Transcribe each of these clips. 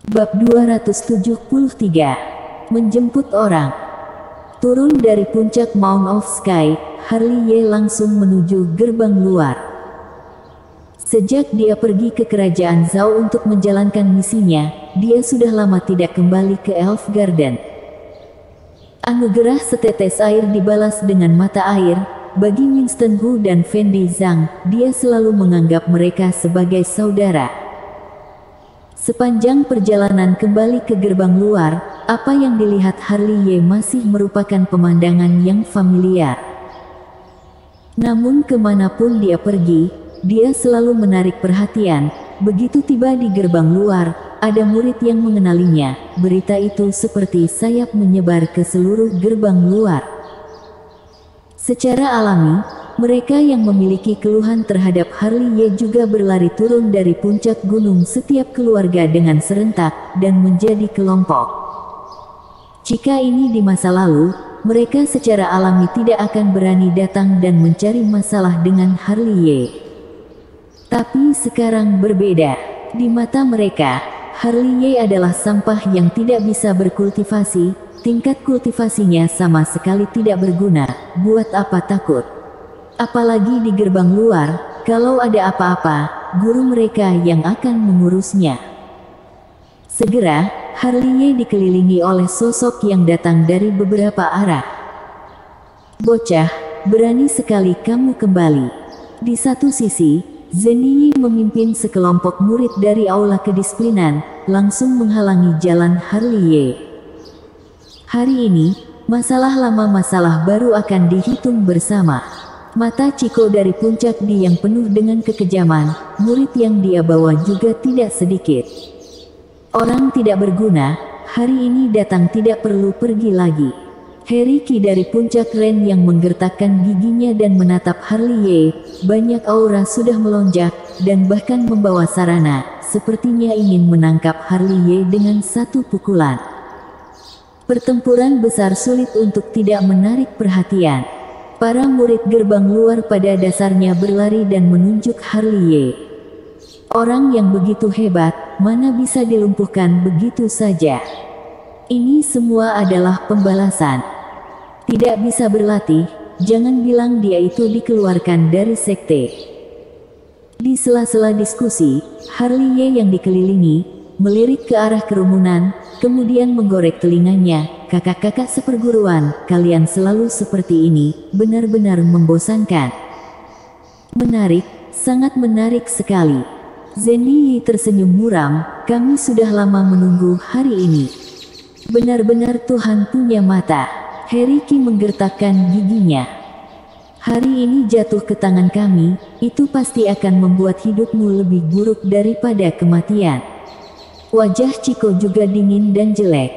Bab 273. Menjemput orang. Turun dari puncak Mount of Sky, Harley Ye langsung menuju gerbang luar. Sejak dia pergi ke kerajaan Zhao untuk menjalankan misinya, dia sudah lama tidak kembali ke Elf Garden. Anugerah setetes air dibalas dengan mata air. Bagi Winston Hu dan Fendi Zhang, dia selalu menganggap mereka sebagai saudara. Sepanjang perjalanan kembali ke gerbang luar, apa yang dilihat Harley Ye masih merupakan pemandangan yang familiar. Namun kemanapun dia pergi, dia selalu menarik perhatian. Begitu tiba di gerbang luar, ada murid yang mengenalinya. Berita itu seperti sayap menyebar ke seluruh gerbang luar. Secara alami, mereka yang memiliki keluhan terhadap Harley Ye juga berlari turun dari puncak gunung setiap keluarga dengan serentak dan menjadi kelompok. Jika ini di masa lalu, mereka secara alami tidak akan berani datang dan mencari masalah dengan Harley Ye. Tapi sekarang berbeda. Di mata mereka, Harley Ye adalah sampah yang tidak bisa berkultivasi. Tingkat kultivasinya sama sekali tidak berguna. Buat apa takut? Apalagi di gerbang luar, kalau ada apa-apa, guru mereka yang akan mengurusnya. Segera, Harley Ye dikelilingi oleh sosok yang datang dari beberapa arah. Bocah, berani sekali kamu kembali. Di satu sisi, Zhen Yi memimpin sekelompok murid dari aula kedisiplinan, langsung menghalangi jalan Harley Ye. Hari ini, masalah lama masalah baru akan dihitung bersama. Mata Ciko dari puncak di yang penuh dengan kekejaman, murid yang dia bawa juga tidak sedikit. Orang tidak berguna, hari ini datang tidak perlu pergi lagi. Harry Qi dari puncak Ren yang menggertakkan giginya dan menatap Harley Ye, banyak aura sudah melonjak, dan bahkan membawa sarana, sepertinya ingin menangkap Harley Ye dengan satu pukulan. Pertempuran besar sulit untuk tidak menarik perhatian. Para murid gerbang luar pada dasarnya berlari dan menunjuk Harley Ye. Orang yang begitu hebat, mana bisa dilumpuhkan begitu saja. Ini semua adalah pembalasan. Tidak bisa berlatih, jangan bilang dia itu dikeluarkan dari sekte. Di sela-sela diskusi, Harley Ye yang dikelilingi, melirik ke arah kerumunan, kemudian menggorek telinganya. Kakak-kakak seperguruan, kalian selalu seperti ini, benar-benar membosankan. Menarik, sangat menarik sekali. Zhen Yi tersenyum muram, kami sudah lama menunggu hari ini. Benar-benar Tuhan punya mata. Harry Qi menggertakkan giginya. Hari ini jatuh ke tangan kami, itu pasti akan membuat hidupmu lebih buruk daripada kematian. Wajah Ciko juga dingin dan jelek.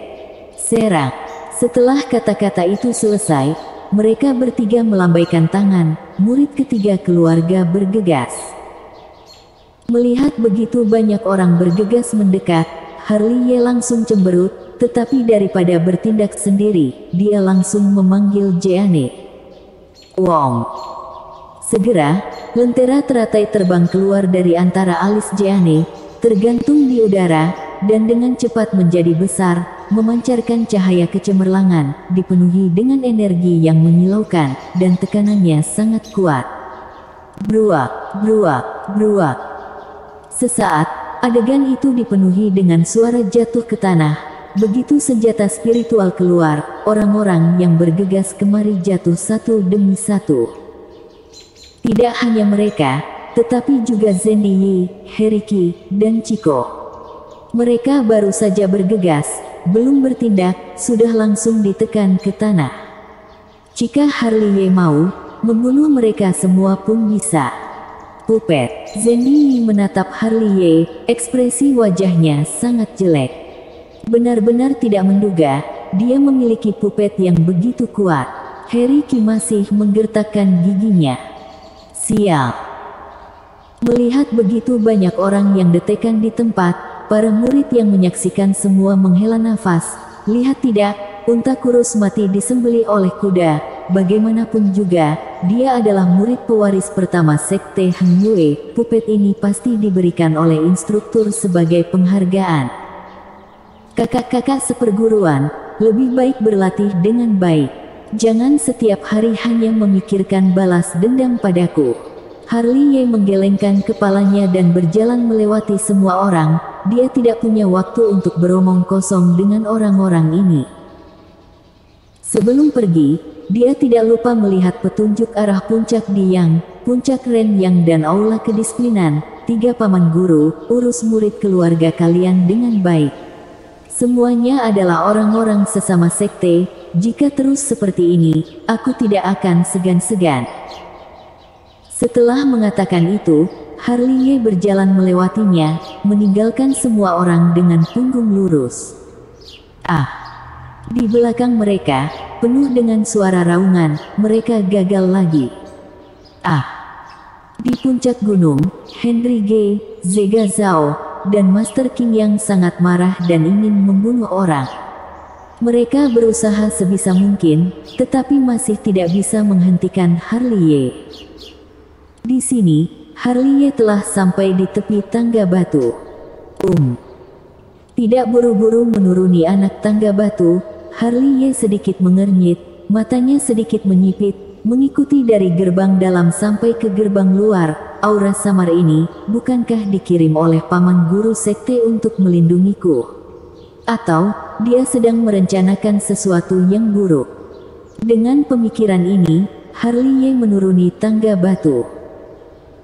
Serang. Setelah kata-kata itu selesai, mereka bertiga melambaikan tangan. Murid ketiga keluarga bergegas. Melihat begitu banyak orang bergegas mendekat, Harley Ye langsung cemberut, tetapi daripada bertindak sendiri, dia langsung memanggil Jeanne. Wong. Segera, lentera teratai terbang keluar dari antara alis Jeanne, tergantung di udara, dan dengan cepat menjadi besar, memancarkan cahaya kecemerlangan, dipenuhi dengan energi yang menyilaukan, dan tekanannya sangat kuat. Bruak, bruak, bruak. Sesaat, adegan itu dipenuhi dengan suara jatuh ke tanah. Begitu senjata spiritual keluar, orang-orang yang bergegas kemari jatuh satu demi satu. Tidak hanya mereka, tetapi juga Zhen Yi, Harry Qi, dan Ciko. Mereka baru saja bergegas, belum bertindak, sudah langsung ditekan ke tanah. Jika Harley Ye mau, membunuh mereka semua pun bisa. Pupet. Zhen Yi menatap Harley Ye, ekspresi wajahnya sangat jelek. Benar-benar tidak menduga, dia memiliki pupet yang begitu kuat. Harry Qi masih menggertakkan giginya. Sial. Melihat begitu banyak orang yang detekan di tempat, para murid yang menyaksikan semua menghela nafas. Lihat tidak, unta kurus mati disembelih oleh kuda. Bagaimanapun juga, dia adalah murid pewaris pertama sekte Heng Yue. Pupet ini pasti diberikan oleh instruktur sebagai penghargaan. Kakak-kakak seperguruan, lebih baik berlatih dengan baik. Jangan setiap hari hanya memikirkan balas dendam padaku. Harley Ye menggelengkan kepalanya dan berjalan melewati semua orang. Dia tidak punya waktu untuk beromong kosong dengan orang-orang ini. Sebelum pergi, dia tidak lupa melihat petunjuk arah puncak Diyang, puncak Ren Yang dan aula kedisiplinan. 3 paman guru, urus murid keluarga kalian dengan baik. Semuanya adalah orang-orang sesama sekte. Jika terus seperti ini, aku tidak akan segan-segan. Setelah mengatakan itu, Harley Ye berjalan melewatinya, meninggalkan semua orang dengan punggung lurus. Di belakang mereka, penuh dengan suara raungan, mereka gagal lagi. Di puncak gunung, Henry Ge, Zega Zhao, dan Master King yang sangat marah dan ingin membunuh orang. Mereka berusaha sebisa mungkin, tetapi masih tidak bisa menghentikan Harley Ye. Di sini, Harley Ye telah sampai di tepi tangga batu. Tidak buru-buru menuruni anak tangga batu, Harley Ye sedikit mengernyit, matanya sedikit menyipit, mengikuti dari gerbang dalam sampai ke gerbang luar. Aura samar ini, bukankah dikirim oleh paman guru sekte untuk melindungiku? Atau, dia sedang merencanakan sesuatu yang buruk? Dengan pemikiran ini, Harley Ye menuruni tangga batu.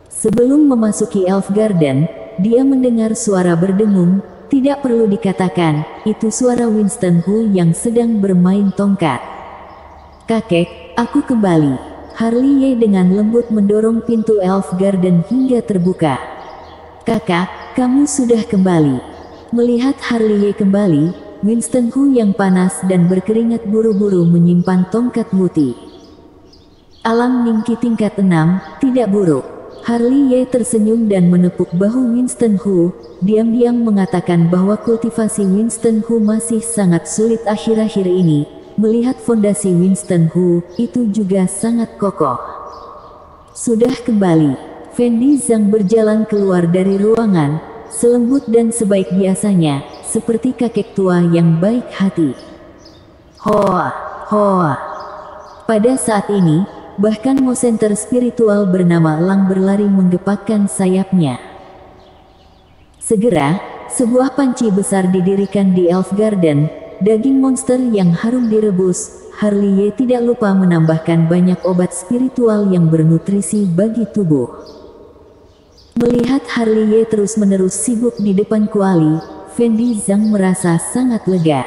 Sebelum memasuki Elf Garden, dia mendengar suara berdengung. Tidak perlu dikatakan, itu suara Winston Hu yang sedang bermain tongkat. Kakek, aku kembali. Harley Ye dengan lembut mendorong pintu Elf Garden hingga terbuka. Kakak, kamu sudah kembali. Melihat Harley Ye kembali, Winston Hu yang panas dan berkeringat buru-buru menyimpan tongkat Wuti. Alam Ningki tingkat 6, tidak buruk. Harley Ye tersenyum dan menepuk bahu Winston Hu, diam-diam mengatakan bahwa kultivasi Winston Hu masih sangat sulit akhir-akhir ini. Melihat fondasi Winston Hu, itu juga sangat kokoh. Sudah kembali, Fendi Zhang berjalan keluar dari ruangan, selembut dan sebaik biasanya, seperti kakek tua yang baik hati. Hoa, hoa. Pada saat ini, bahkan monsenter spiritual bernama Lang berlari menggepakkan sayapnya. Segera, sebuah panci besar didirikan di Elf Garden. Daging monster yang harum direbus. Harley Ye tidak lupa menambahkan banyak obat spiritual yang bernutrisi bagi tubuh. Melihat Harley Ye terus-menerus sibuk di depan kuali, Fendi Zhang merasa sangat lega.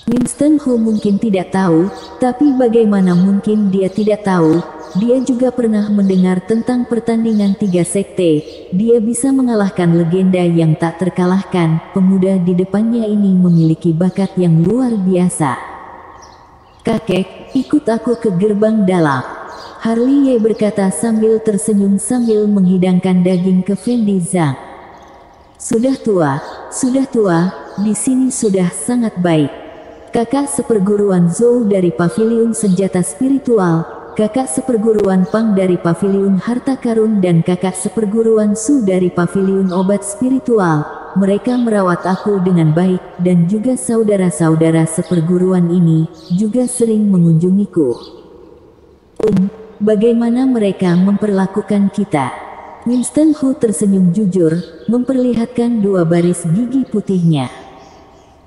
Winston Hu mungkin tidak tahu, tapi bagaimana mungkin dia tidak tahu? Dia juga pernah mendengar tentang pertandingan 3 sekte. Dia bisa mengalahkan legenda yang tak terkalahkan. Pemuda di depannya ini memiliki bakat yang luar biasa. Kakek, ikut aku ke gerbang dalam. Harley Ye berkata sambil tersenyum sambil menghidangkan daging ke Fendi Zhang. Sudah tua, di sini sudah sangat baik. Kakak seperguruan Zhou dari Paviliun Senjata Spiritual, kakak seperguruan Pang dari Paviliun Harta Karun dan kakak seperguruan Su dari Paviliun Obat Spiritual. Mereka merawat aku dengan baik dan juga saudara-saudara seperguruan ini juga sering mengunjungiku. Bagaimana mereka memperlakukan kita? Winston Hu tersenyum jujur, memperlihatkan 2 baris gigi putihnya.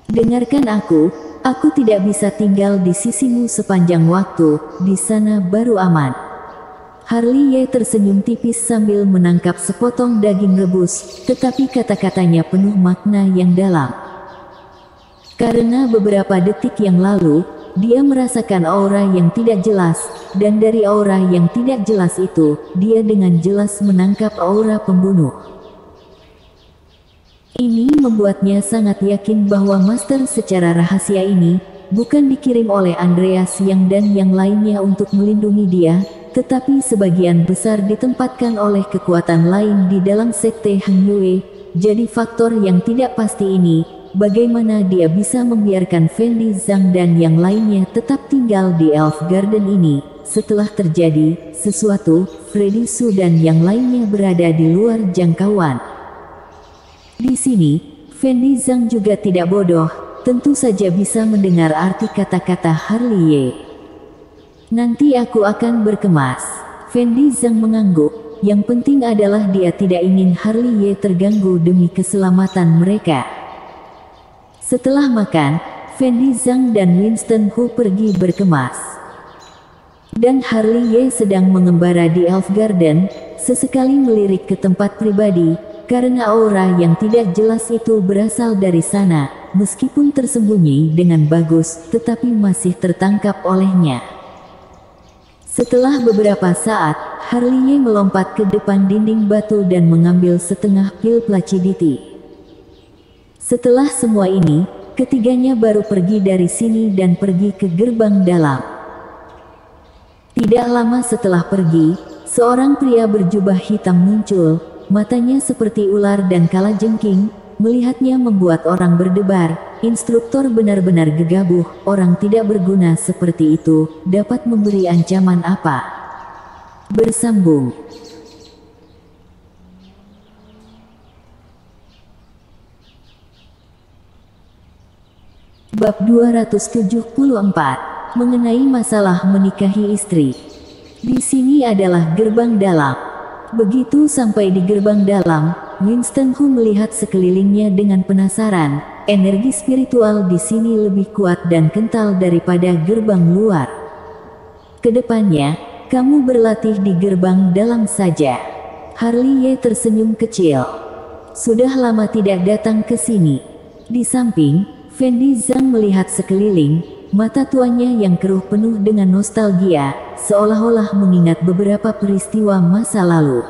Dengarkan aku tidak bisa tinggal di sisimu sepanjang waktu, di sana baru aman. Harley Ye tersenyum tipis sambil menangkap sepotong daging rebus, tetapi kata-katanya penuh makna yang dalam. Karena beberapa detik yang lalu, dia merasakan aura yang tidak jelas, dan dari aura yang tidak jelas itu, dia dengan jelas menangkap aura pembunuh. Ini membuatnya sangat yakin bahwa master secara rahasia ini bukan dikirim oleh Andreas Yang dan yang lainnya untuk melindungi dia, tetapi sebagian besar ditempatkan oleh kekuatan lain di dalam sekte Heng Yue. Jadi faktor yang tidak pasti ini, bagaimana dia bisa membiarkan Fendi Zhang dan yang lainnya tetap tinggal di Elf Garden ini, setelah terjadi sesuatu, Freddy Su dan yang lainnya berada di luar jangkauan. Di sini, Fendi Zhang juga tidak bodoh, tentu saja bisa mendengar arti kata-kata Harley Ye. Nanti aku akan berkemas. Fendi Zhang mengangguk, yang penting adalah dia tidak ingin Harley Ye terganggu demi keselamatan mereka. Setelah makan, Fendi Zhang dan Winston Hu pergi berkemas. Dan Harley Ye sedang mengembara di Elf Garden, sesekali melirik ke tempat pribadi, karena aura yang tidak jelas itu berasal dari sana, meskipun tersembunyi dengan bagus, tetapi masih tertangkap olehnya. Setelah beberapa saat, Harley Ye melompat ke depan dinding batu dan mengambil setengah pil placidity. Setelah semua ini, ketiganya baru pergi dari sini dan pergi ke gerbang dalam. Tidak lama setelah pergi, seorang pria berjubah hitam muncul, matanya seperti ular dan kalajengking, melihatnya membuat orang berdebar. Instruktur benar-benar gegabah, orang tidak berguna seperti itu, dapat memberi ancaman apa? Bersambung. Bab 274, mengenai masalah menikahi istri. Di sini adalah gerbang dalam. Begitu sampai di gerbang dalam, Winston Hu melihat sekelilingnya dengan penasaran. Energi spiritual di sini lebih kuat dan kental daripada gerbang luar. Kedepannya, kamu berlatih di gerbang dalam saja. Harley Ye tersenyum kecil. Sudah lama tidak datang ke sini. Di samping, Fendi Zhang melihat sekeliling, mata tuanya yang keruh penuh dengan nostalgia, seolah-olah mengingat beberapa peristiwa masa lalu.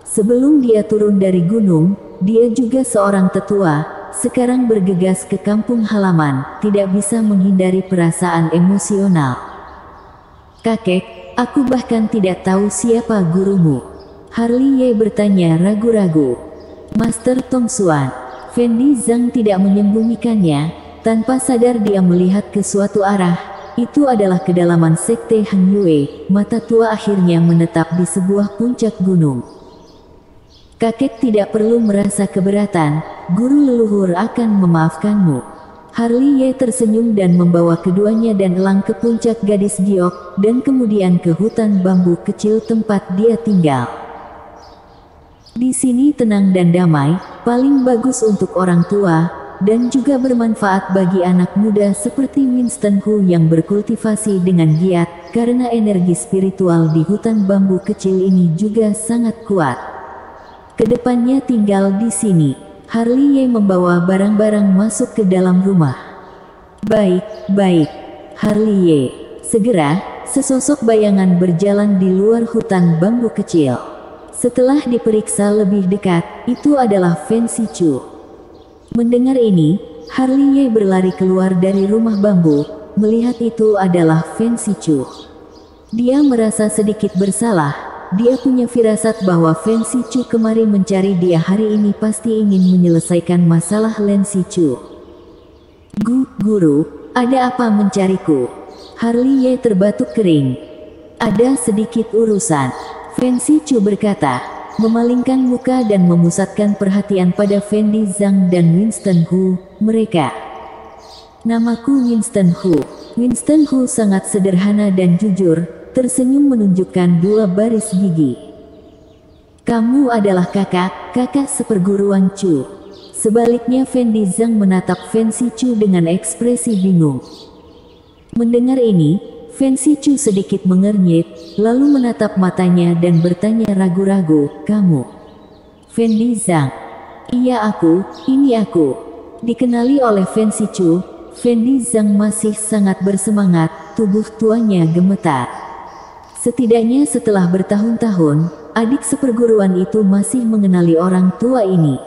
Sebelum dia turun dari gunung, dia juga seorang tetua, sekarang bergegas ke kampung halaman, tidak bisa menghindari perasaan emosional. Kakek, aku bahkan tidak tahu siapa gurumu. Harley Ye bertanya ragu-ragu. Master Tong Xuan. Fendi Zhang tidak menyembunyikannya, tanpa sadar dia melihat ke suatu arah, itu adalah kedalaman sekte Han Yue. Mata tua akhirnya menetap di sebuah puncak gunung. Kakek tidak perlu merasa keberatan, guru leluhur akan memaafkanmu. Harley Ye tersenyum dan membawa keduanya dan elang ke puncak Gadis Giok, dan kemudian ke hutan bambu kecil tempat dia tinggal. Di sini tenang dan damai, paling bagus untuk orang tua, dan juga bermanfaat bagi anak muda seperti Winston Hu yang berkultivasi dengan giat, karena energi spiritual di hutan bambu kecil ini juga sangat kuat. Kedepannya tinggal di sini. Harley Ye membawa barang-barang masuk ke dalam rumah. Baik, baik. Harley Ye. Segera, sesosok bayangan berjalan di luar hutan bambu kecil. Setelah diperiksa lebih dekat, itu adalah Fen Sichu. Mendengar ini, Harley Ye berlari keluar dari rumah bambu, melihat itu adalah Fen Sichu. Dia merasa sedikit bersalah, dia punya firasat bahwa Fen Sichu kemari mencari dia hari ini pasti ingin menyelesaikan masalah Len Sichu. Guru, ada apa mencariku? Harley Ye terbatuk kering. Ada sedikit urusan. Fen Sichu berkata, memalingkan muka dan memusatkan perhatian pada Fendi Zhang dan Winston Hu, mereka. Namaku Winston Hu. Winston Hu sangat sederhana dan jujur, tersenyum menunjukkan dua baris gigi. Kamu adalah kakak seperguruan Chu. Sebaliknya Fendi Zhang menatap Fen Sichu dengan ekspresi bingung. Mendengar ini, Fen Sichu sedikit mengernyit, lalu menatap matanya dan bertanya ragu-ragu, kamu? Fendi Zhang. Iya aku, ini aku. Dikenali oleh Fen Sichu, Fendi Zhang masih sangat bersemangat, tubuh tuanya gemetar. Setidaknya setelah bertahun-tahun, adik seperguruan itu masih mengenali orang tua ini.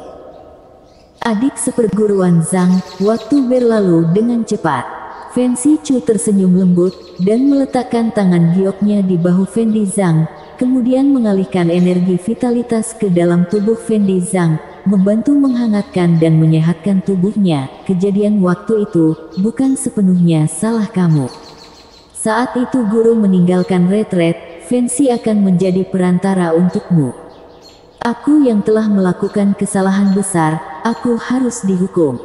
Adik seperguruan Zhang, waktu berlalu dengan cepat. Fen Sichu tersenyum lembut, dan meletakkan tangan gioknya di bahu Fendi Zhang, kemudian mengalihkan energi vitalitas ke dalam tubuh Fendi Zhang, membantu menghangatkan dan menyehatkan tubuhnya. Kejadian waktu itu, bukan sepenuhnya salah kamu. Saat itu guru meninggalkan retret, Fancy akan menjadi perantara untukmu. Aku yang telah melakukan kesalahan besar, aku harus dihukum.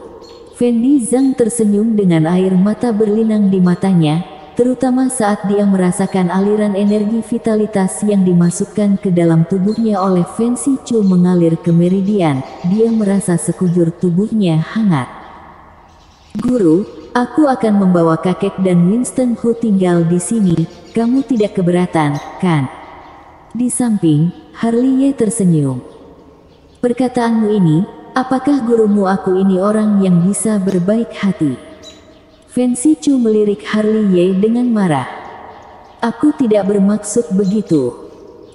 Fendi Zhang tersenyum dengan air mata berlinang di matanya, terutama saat dia merasakan aliran energi vitalitas yang dimasukkan ke dalam tubuhnya oleh Fen Shichu mengalir ke meridian. Dia merasa sekujur tubuhnya hangat. Guru, aku akan membawa kakek dan Winston Hu tinggal di sini. Kamu tidak keberatan, kan? Di samping, Harley Ye tersenyum. Perkataanmu ini, apakah gurumu aku ini orang yang bisa berbaik hati? Fen Shichu melirik Harley Ye dengan marah. Aku tidak bermaksud begitu.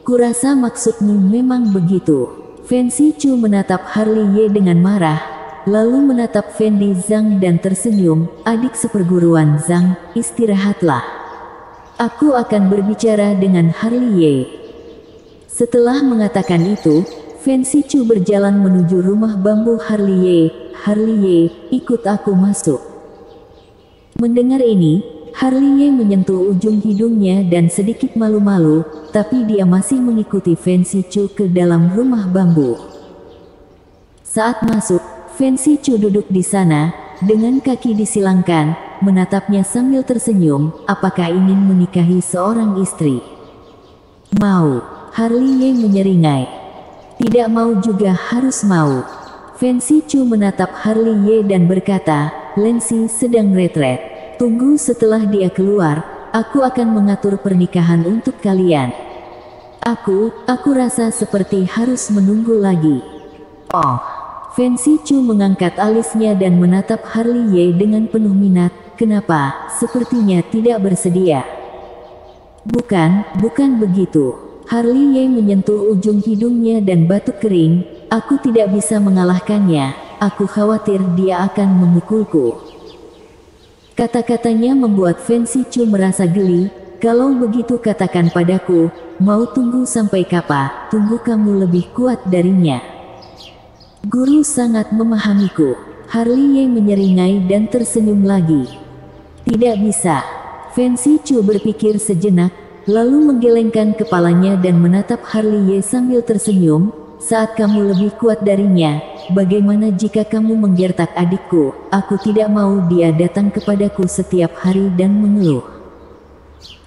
Kurasa maksudmu memang begitu. Fen Shichu menatap Harley Ye dengan marah, lalu menatap Fendi Zhang dan tersenyum. Adik seperguruan Zhang, istirahatlah. Aku akan berbicara dengan Harley Ye. Setelah mengatakan itu, Fen Shichu berjalan menuju rumah bambu Harley Ye. Harley Ye, ikut aku masuk. Mendengar ini, Harley Ye menyentuh ujung hidungnya dan sedikit malu-malu, tapi dia masih mengikuti Fen Shichu ke dalam rumah bambu. Saat masuk, Fen Shichu duduk di sana, dengan kaki disilangkan, menatapnya sambil tersenyum. Apakah ingin menikahi seorang istri? Mau. Harley Ye menyeringai. Tidak mau juga harus mau. Fen Shichu menatap Harley Ye dan berkata, Lensi sedang retret. Tunggu setelah dia keluar, aku akan mengatur pernikahan untuk kalian. Aku rasa seperti harus menunggu lagi. Oh. Fen Shichu mengangkat alisnya dan menatap Harley Ye dengan penuh minat. Kenapa? Sepertinya tidak bersedia. Bukan begitu. Harley Ye menyentuh ujung hidungnya dan batuk kering. Aku tidak bisa mengalahkannya. Aku khawatir dia akan memukulku. Kata-katanya membuat Fen Shichu merasa geli. Kalau begitu katakan padaku, mau tunggu sampai kapan? Tunggu kamu lebih kuat darinya. Guru sangat memahamiku. Harley Ye menyeringai dan tersenyum lagi. Tidak bisa. Fen Shichu berpikir sejenak, lalu menggelengkan kepalanya dan menatap Harley Ye sambil tersenyum. Saat kamu lebih kuat darinya, bagaimana jika kamu menggertak adikku? Aku tidak mau dia datang kepadaku setiap hari dan mengeluh.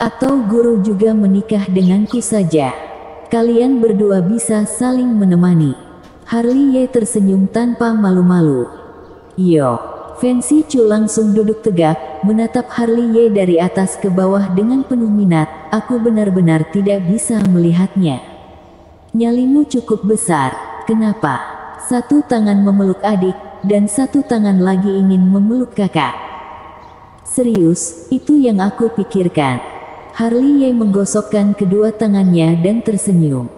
Atau guru juga menikah denganku saja. Kalian berdua bisa saling menemani. Harley Ye tersenyum tanpa malu-malu. Yo. Fen Shichu langsung duduk tegak, menatap Harley Ye dari atas ke bawah dengan penuh minat. Aku benar-benar tidak bisa melihatnya. Nyalimu cukup besar. Kenapa? Satu tangan memeluk adik, dan satu tangan lagi ingin memeluk kakak. Serius, itu yang aku pikirkan. Harley Ye menggosokkan kedua tangannya dan tersenyum.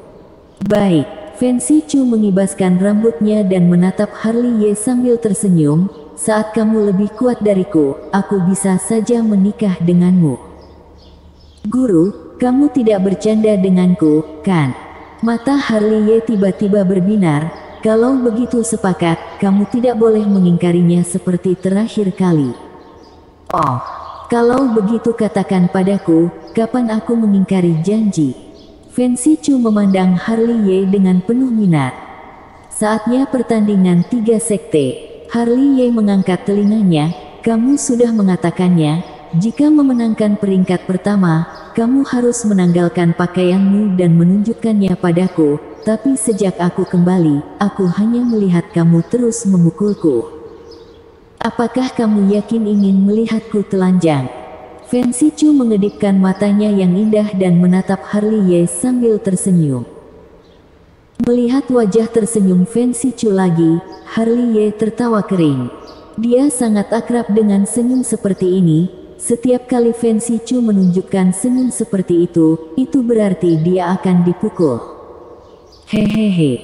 Baik. Fen Shichu mengibaskan rambutnya dan menatap Harley Ye sambil tersenyum. Saat kamu lebih kuat dariku, aku bisa saja menikah denganmu. Guru, kamu tidak bercanda denganku, kan? Mata Harley Ye tiba-tiba berbinar. Kalau begitu sepakat, kamu tidak boleh mengingkarinya seperti terakhir kali. Oh, kalau begitu katakan padaku, kapan aku mengingkari janji? Fen Shichu memandang Harley Ye dengan penuh minat. Saatnya pertandingan 3 sekte. Harley Ye mengangkat telinganya. Kamu sudah mengatakannya, jika memenangkan peringkat pertama, kamu harus menanggalkan pakaianmu dan menunjukkannya padaku. Tapi sejak aku kembali, aku hanya melihat kamu terus memukulku. Apakah kamu yakin ingin melihatku telanjang? Fen Shichu mengedipkan matanya yang indah dan menatap Harley Ye sambil tersenyum. Melihat wajah tersenyum Fen Shichu lagi, Harley Ye tertawa kering. Dia sangat akrab dengan senyum seperti ini. Setiap kali Fen Shichu menunjukkan senyum seperti itu berarti dia akan dipukul. Hehehe.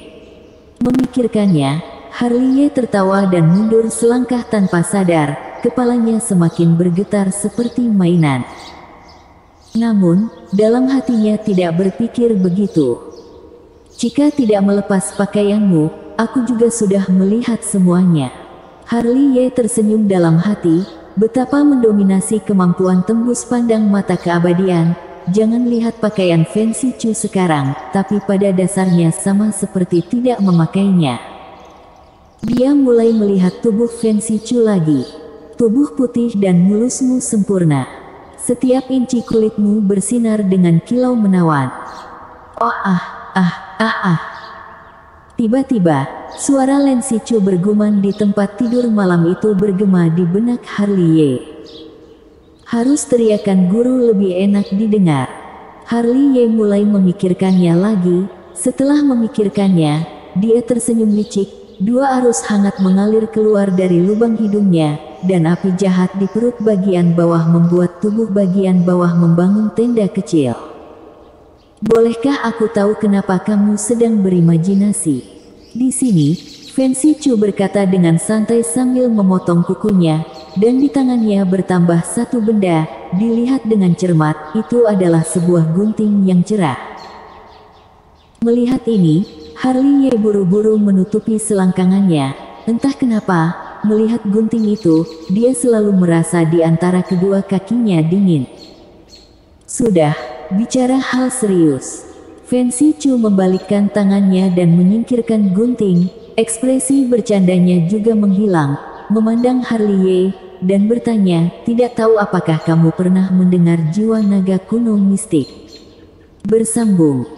Memikirkannya, Harley Ye tertawa dan mundur selangkah tanpa sadar. Kepalanya semakin bergetar seperti mainan. Namun, dalam hatinya tidak berpikir begitu. Jika tidak melepas pakaianmu, aku juga sudah melihat semuanya. Harley Ye tersenyum dalam hati. Betapa mendominasi kemampuan tembus pandang mata keabadian. Jangan lihat pakaian Fen Shichu sekarang, tapi pada dasarnya sama seperti tidak memakainya. Dia mulai melihat tubuh Fancy Chu lagi. Tubuh putih dan mulusmu sempurna. Setiap inci kulitmu bersinar dengan kilau menawan. Oh Tiba-tiba, suara Lan Sichu bergumam di tempat tidur malam itu bergema di benak Harley Ye. Harus teriakan guru lebih enak didengar. Harley Ye mulai memikirkannya lagi. Setelah memikirkannya, dia tersenyum licik. Dua arus hangat mengalir keluar dari lubang hidungnya, dan api jahat di perut bagian bawah membuat tubuh bagian bawah membangun tenda kecil. Bolehkah aku tahu kenapa kamu sedang berimajinasi? Di sini, Fancy Chu berkata dengan santai sambil memotong kukunya, dan di tangannya bertambah satu benda, dilihat dengan cermat, itu adalah sebuah gunting yang cerah. Melihat ini, Harley Ye buru-buru menutupi selangkangannya. Entah kenapa, melihat gunting itu, dia selalu merasa di antara kedua kakinya dingin. Sudah, bicara hal serius. Fancy Chu membalikkan tangannya dan menyingkirkan gunting. Ekspresi bercandanya juga menghilang, memandang Harley Ye, dan bertanya, tidak tahu apakah kamu pernah mendengar jiwa naga kuno mistik? Bersambung.